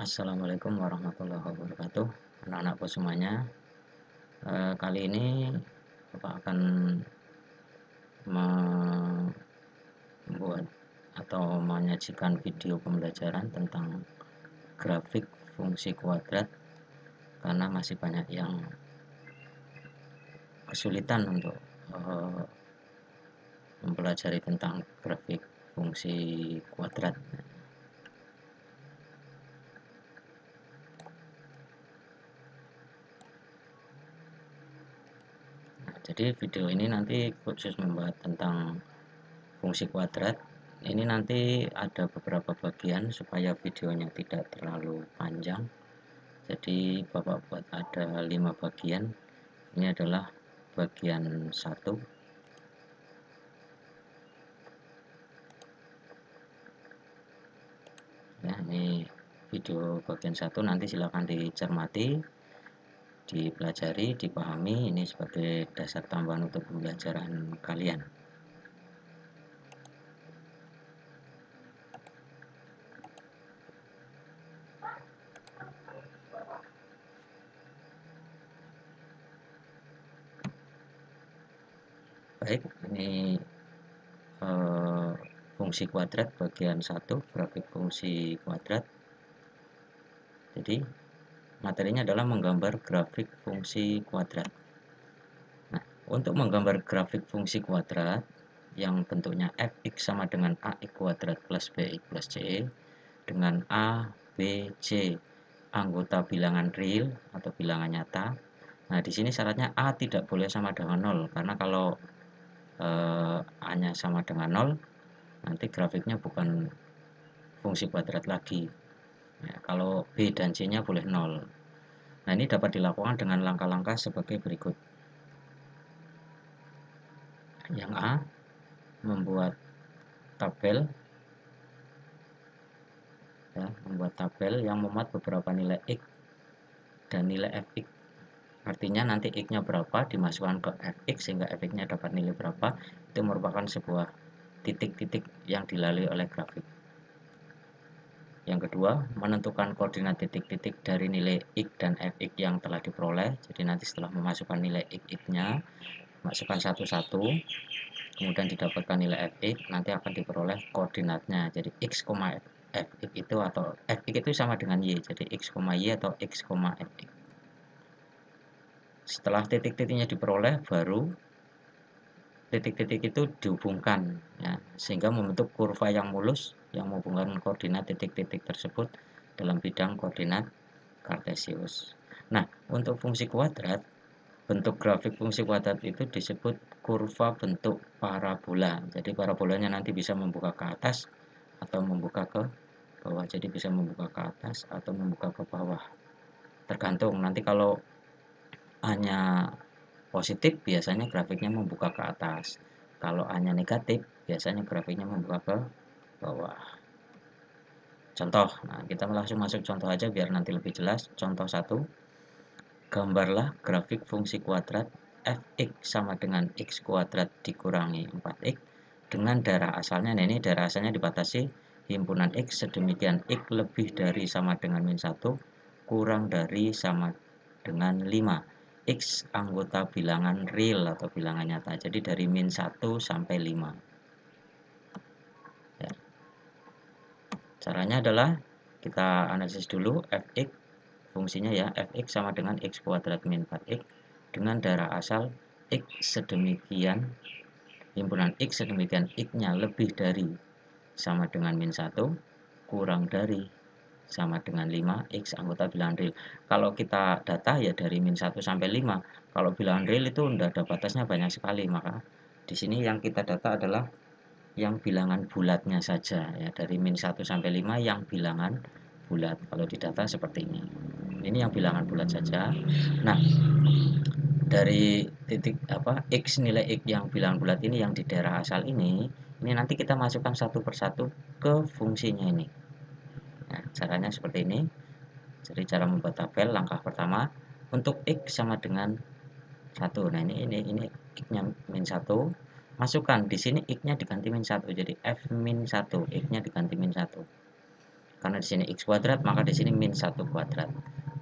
Assalamualaikum warahmatullahi wabarakatuh, anak-anakku semuanya. Kali ini Bapak akan membuat atau menyajikan video pembelajaran tentang grafik fungsi kuadrat, karena masih banyak yang kesulitan untuk mempelajari tentang grafik fungsi kuadrat. Jadi video ini nanti khusus membahas tentang fungsi kuadrat. Ini nanti ada beberapa bagian supaya videonya tidak terlalu panjang. Jadi Bapak buat ada 5 bagian. Ini adalah bagian 1. Ya, ini video bagian 1, nanti silakan dicermati, dipelajari, dipahami. Ini sebagai dasar tambahan untuk pembelajaran kalian. Baik, ini fungsi kuadrat bagian 1, grafik fungsi kuadrat. Jadi materinya adalah menggambar grafik fungsi kuadrat. Nah, untuk menggambar grafik fungsi kuadrat yang bentuknya fx sama dengan ax kuadrat plus bx plus c dengan a, b, c anggota bilangan real atau bilangan nyata. Nah, di sini syaratnya a tidak boleh sama dengan 0, karena kalau a-nya sama dengan 0, nanti grafiknya bukan fungsi kuadrat lagi. Ya, kalau b dan c-nya boleh 0. Nah, ini dapat dilakukan dengan langkah-langkah sebagai berikut. Yang A, membuat tabel, ya, membuat tabel yang memuat beberapa nilai x dan nilai fx. Artinya nanti x-nya berapa dimasukkan ke fx sehingga fx-nya dapat nilai berapa. Itu merupakan sebuah titik-titik yang dilalui oleh grafik. Yang kedua, menentukan koordinat titik-titik dari nilai x dan fx yang telah diperoleh. Jadi nanti setelah memasukkan nilai x-nya, masukkan satu-satu, kemudian didapatkan nilai fx, nanti akan diperoleh koordinatnya. Jadi x, fx itu atau fx itu sama dengan y, jadi x, y atau x, fx. Setelah titik-titiknya diperoleh, baru titik-titik itu dihubungkan, ya, sehingga membentuk kurva yang mulus yang menghubungkan koordinat titik-titik tersebut dalam bidang koordinat kartesius. Nah, untuk fungsi kuadrat, bentuk grafik fungsi kuadrat itu disebut kurva bentuk parabola. Jadi parabolanya nanti bisa membuka ke atas atau membuka ke bawah. Jadi bisa membuka ke atas atau membuka ke bawah. Tergantung, nanti kalau A-nya positif, biasanya grafiknya membuka ke atas. Kalau A-nya negatif, biasanya grafiknya membuka ke bawah. Contoh, nah kita langsung masuk contoh aja biar nanti lebih jelas. Contoh 1, gambarlah grafik fungsi kuadrat fx sama dengan x kuadrat dikurangi 4x dengan darah asalnya. Nah, ini darah asalnya dibatasi himpunan x sedemikian x lebih dari sama dengan min 1 kurang dari sama dengan 5. X anggota bilangan real atau bilangan nyata. Jadi dari min 1 sampai 5. Ya. Caranya adalah kita analisis dulu fx, fungsinya ya, fx sama dengan x kuadrat min 4x dengan darah asal x sedemikian, himpunan x sedemikian x-nya lebih dari sama dengan min 1 kurang dari sama dengan 5 x anggota bilangan real. Kalau kita data ya dari min 1 sampai 5. Kalau bilangan real itu udah ada batasnya banyak sekali, maka di sini yang kita data adalah yang bilangan bulatnya saja, ya, dari min 1 sampai 5 yang bilangan bulat. Kalau di data seperti ini. Ini yang bilangan bulat saja. Nah, dari titik x, nilai x yang bilangan bulat ini yang di daerah asal ini nanti kita masukkan satu persatu ke fungsinya ini. Nah, caranya seperti ini. Jadi cara membuat tabel, langkah pertama, untuk x sama dengan 1. Nah, ini x-nya min 1. Masukkan di sini x-nya diganti min 1. Jadi f min 1, x-nya diganti min 1. Karena di sini x kuadrat, maka di sini min 1 kuadrat.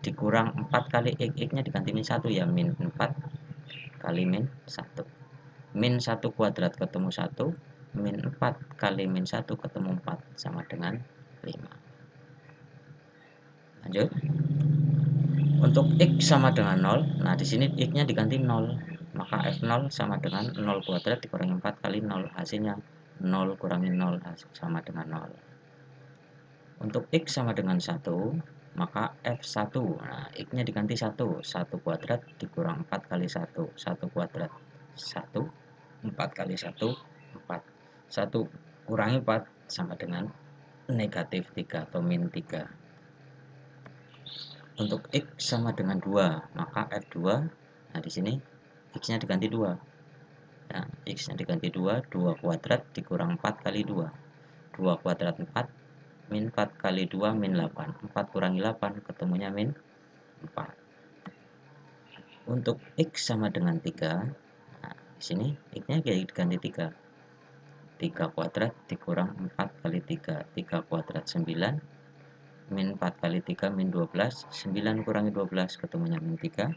Dikurang 4 kali x-nya diganti min 1 ya min 4 kali min 1. Min 1 kuadrat ketemu 1, min 4 kali min 1 ketemu 4 sama dengan 5. Lanjut. Untuk x sama dengan 0, nah di sini x-nya diganti 0. Maka f0 sama dengan 0 kuadrat dikurangi 4 kali 0, hasilnya 0 kurangi 0 sama dengan 0. Untuk x sama dengan 1, maka f1, nah x-nya diganti 1, 1 kuadrat dikurang 4 kali 1, 1 kuadrat 1, 4 kali 1, 4. 1 kurangi 4 sama dengan negatif 3 atau min 3. Untuk x sama dengan 2, maka f2, nah di sini x-nya diganti 2. Nah, x-nya diganti 2, 2 kuadrat dikurang 4 kali 2. 2 kuadrat 4, min 4 kali 2 min 8. 4 kurangi 8 ketemunya min 4. Untuk x sama dengan 3, nah, di sini x-nya diganti 3. 3 kuadrat dikurang 4 kali 3. 3 kuadrat 9, min 4 kali 3 min 12. 9 kurangi 12 ketemunya min 3.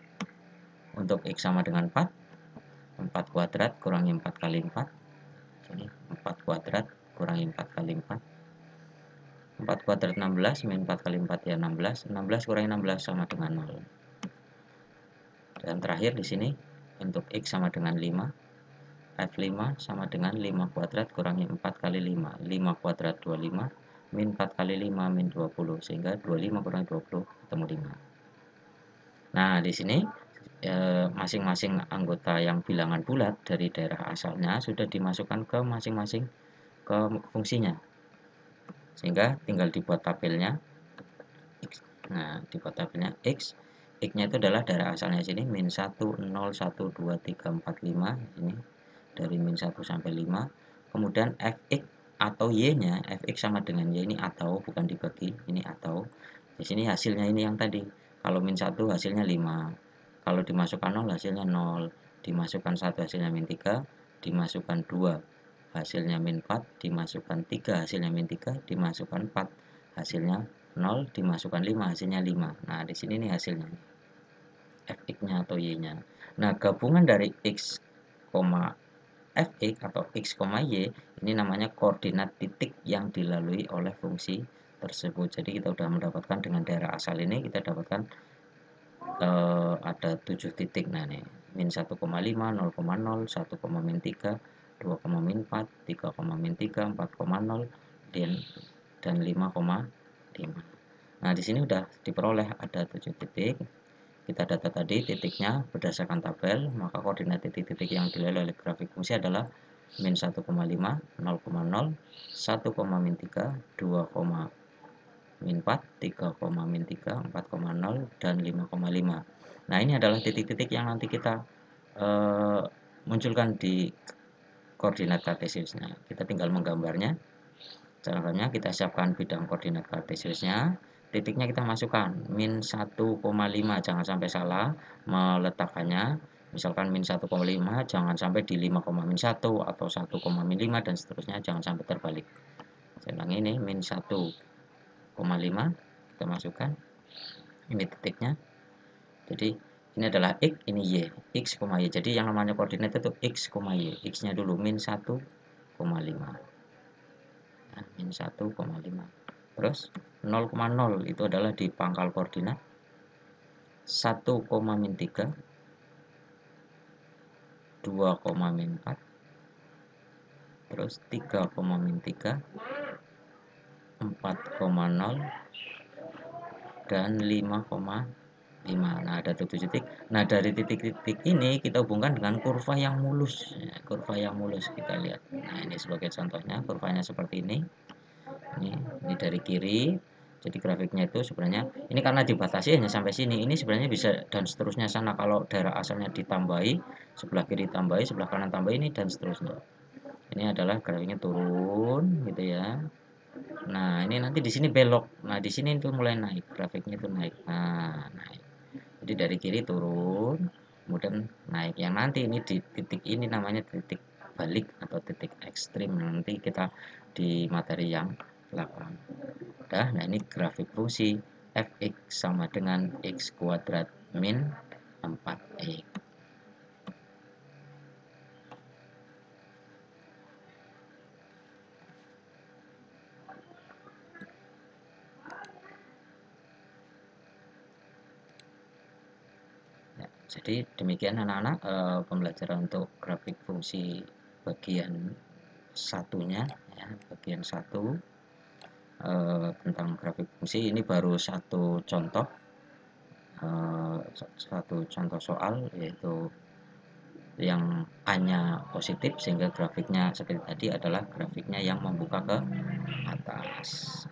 Untuk x sama dengan 4, 4 kuadrat kurangi 4 kali 4. Sini 4 kuadrat kurangi 4 kali 4. 4 kuadrat 16, min 4 kali 4 ya 16. 16 kurangi 16 sama dengan 0. Dan terakhir di sini untuk x sama dengan 5. F5 sama dengan 5 kuadrat kurangi 4 kali 5. 5 kuadrat 25, min 4 kali 5 min 20. Sehingga 25 kurangi 20 ketemu 5. Nah, di sini masing-masing anggota yang bilangan bulat dari daerah asalnya sudah dimasukkan ke masing-masing ke fungsinya. Sehingga tinggal dibuat tabelnya. Nah, dibuat tabelnya x. X-nya itu adalah daerah asalnya sini min 1, 0, 1, 2, 3, 4, 5. Ini dari min 1 sampai 5. Kemudian fx atau y-nya, fx sama dengan y ini atau bukan dibagi, ini atau. Di sini hasilnya ini yang tadi. Kalau min 1 hasilnya 5. Kalau dimasukkan 0 hasilnya 0. Dimasukkan 1 hasilnya min 3. Dimasukkan 2 hasilnya min 4. Dimasukkan 3 hasilnya min 3. Dimasukkan 4 hasilnya 0. Dimasukkan 5 hasilnya 5. Nah, di sini nih hasilnya. Fx-nya atau y-nya. Nah, gabungan dari x, fx atau x, y ini namanya koordinat titik yang dilalui oleh fungsi tersebut. Jadi kita sudah mendapatkan dengan daerah asal ini kita dapatkan ada 7 titik. Nah nih min 1,5, 0,0, 1, min 3, 2, min 4, 3, min 3, 4,0 dan 5,5. Nah di sini sudah diperoleh ada 7 titik. Kita data tadi titiknya berdasarkan tabel, maka koordinat titik-titik yang dilalui oleh grafik fungsi adalah min 1,5, 0,0, 1, min 3, 2, min 4, 3, min 3, 4,0, dan 5,5. Nah ini adalah titik-titik yang nanti kita munculkan di koordinat kartesiusnya. Kita tinggal menggambarnya. Caranya kita siapkan bidang koordinat kartesiusnya. Titiknya kita masukkan min 1,5, jangan sampai salah meletakkannya. Misalkan min 1,5 jangan sampai di 5, min 1 atau 1, min 5 dan seterusnya, jangan sampai terbalik. Saya ulangi ini min 1,5 kita masukkan. Ini titiknya. Jadi ini adalah x, ini y, x, y. Jadi yang namanya koordinat itu x, y. X-nya dulu min 1,5. Nah, min 1,5. Terus 0,0 itu adalah di pangkal koordinat 1, min 3, 2, min 4, terus 3, min 3, 4,0 dan 5,5. Nah ada 7 titik. Nah dari titik-titik ini kita hubungkan dengan kurva yang mulus. Kurva yang mulus kita lihat. Nah ini sebagai contohnya kurvanya seperti ini. Ini dari kiri. Jadi grafiknya itu sebenarnya ini karena dibatasi hanya sampai sini. Ini sebenarnya bisa dan seterusnya sana. Kalau daerah asalnya ditambahi, sebelah kiri tambahi, sebelah kanan tambahi, ini dan seterusnya. Ini adalah grafiknya turun gitu ya. Nah ini nanti di sini belok. Nah di sini itu mulai naik, grafiknya itu naik. Nah naik. Jadi dari kiri turun, kemudian naik. Yang nanti ini di titik ini namanya titik balik atau titik ekstrim. Nanti kita di materi yang 8. Udah, nah ini grafik fungsi fx sama dengan x kuadrat min 4x. Ya, jadi demikian anak-anak pembelajaran untuk grafik fungsi bagian satunya, ya, bagian satu tentang grafik fungsi. Ini baru satu contoh soal, yaitu yang A-nya positif sehingga grafiknya seperti tadi adalah grafiknya yang membuka ke atas.